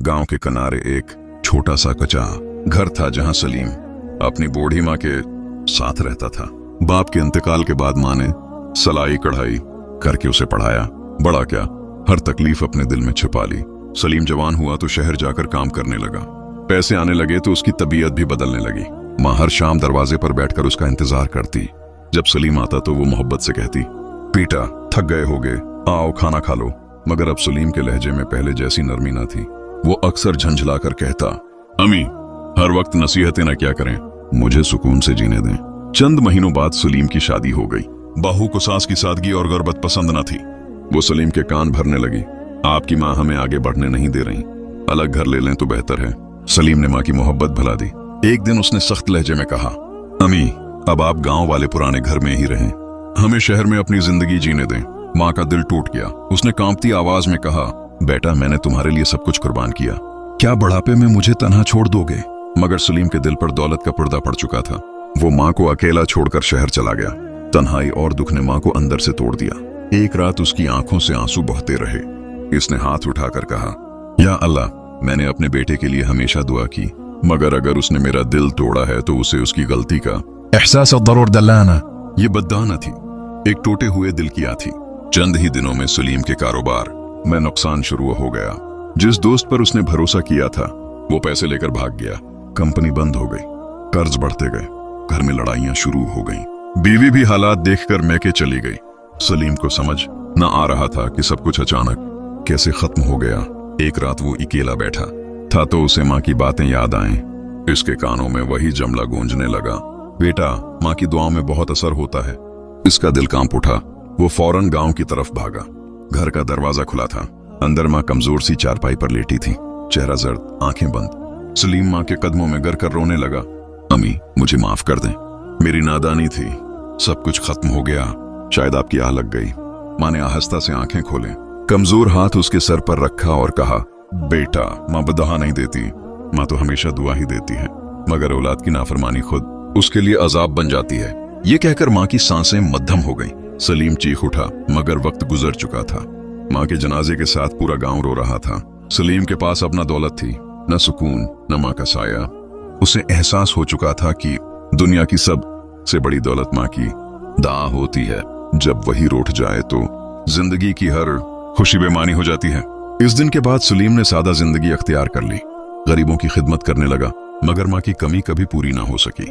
गांव के किनारे एक छोटा सा कच्चा घर था जहां सलीम अपनी बूढ़ी माँ के साथ रहता था। बाप के इंतकाल के बाद माँ ने सलाई कढ़ाई करके उसे पढ़ाया, बड़ा क्या हर तकलीफ अपने दिल में छिपा ली। सलीम जवान हुआ तो शहर जाकर काम करने लगा। पैसे आने लगे तो उसकी तबीयत भी बदलने लगी। माँ हर शाम दरवाजे पर बैठकर उसका इंतजार करती। जब सलीम आता तो वो मोहब्बत से कहती, बेटा थक गए होगे, आओ खाना खा लो। मगर अब सलीम के लहजे में पहले जैसी नरमी न थी। वो अक्सर झंझला कर कहता, अम्मी हर वक्त नसीहतें न क्या करें, मुझे सुकून से जीने दें। चंद महीनों बाद सलीम की शादी हो गई। बहू को सास की सादगी और गुर्बत पसंद न थी। वो सलीम के कान भरने लगी, आपकी माँ हमें आगे बढ़ने नहीं दे रही, अलग घर ले लें तो बेहतर है। सलीम ने माँ की मोहब्बत भुला दी। एक दिन उसने सख्त लहजे में कहा, अम्मी अब आप गांव वाले पुराने घर में ही रहें, हमें शहर में अपनी जिंदगी जीने दें। माँ का दिल टूट गया। उसने कांपती आवाज में कहा, बेटा मैंने तुम्हारे लिए सब कुछ कुर्बान किया, क्या बुढ़ापे में मुझे तन्हा छोड़ दोगे? मगर सलीम के दिल पर दौलत का पर्दा पड़ चुका था। वो माँ को अकेला छोड़कर शहर चला गया। तन्हाई और दुख ने माँ को अंदर से तोड़ दिया। एक रात उसकी आंखों से आंसू बहते रहे। इसने हाथ उठाकर कहा, या अल्लाह, मैंने अपने बेटे के लिए हमेशा दुआ की, मगर अगर उसने मेरा दिल तोड़ा है तो उसे उसकी गलती का एहसास ज़रूर दिलाना। ये बद्दुआ न थी, एक टूटे हुए दिल की थी। चंद ही दिनों में सलीम के कारोबार में नुकसान शुरू हो गया। जिस दोस्त पर उसने भरोसा किया था वो पैसे लेकर भाग गया। कंपनी बंद हो गई, कर्ज बढ़ते गए, घर में लड़ाइयां शुरू हो गईं। बीवी भी हालात देखकर मैके चली गई। सलीम को समझ न आ रहा था कि सब कुछ अचानक कैसे खत्म हो गया। एक रात वो अकेला बैठा था तो उसे माँ की बातें याद आईं। इसके कानों में वही जुमला गूंजने लगा, बेटा माँ की दुआओं में बहुत असर होता है। इसका दिल कांप उठा। वो फौरन गांव की तरफ भागा। घर का दरवाजा खुला था। अंदर माँ कमजोर सी चारपाई पर लेटी थी, चेहरा जर्द, आंखें बंद। सलीम माँ के कदमों में गिर कर रोने लगा, अम्मी मुझे माफ कर दें, मेरी नादानी थी, सब कुछ खत्म हो गया, शायद आपकी आह लग गई। माँ ने आहिस्ता से आंखें खोले, कमजोर हाथ उसके सर पर रखा और कहा, बेटा माँ बदहा नहीं देती, माँ तो हमेशा दुआ ही देती है, मगर औलाद की नाफरमानी खुद उसके लिए अजाब बन जाती है। ये कहकर माँ की सांसें मध्यम हो गईं। सलीम चीख उठा, मगर वक्त गुजर चुका था। माँ के जनाजे के साथ पूरा गांव रो रहा था। सलीम के पास अब न दौलत थी, न सुकून, न माँ का साया। उसे एहसास हो चुका था कि दुनिया की सब से बड़ी दौलत माँ की दाह होती है। जब वही रूठ जाए तो जिंदगी की हर खुशी बेमानी हो जाती है। इस दिन के बाद सलीम ने सादा जिंदगी अख्तियार कर ली। गरीबों की खिदमत करने लगा, मगर माँ की कमी कभी पूरी ना हो सकी।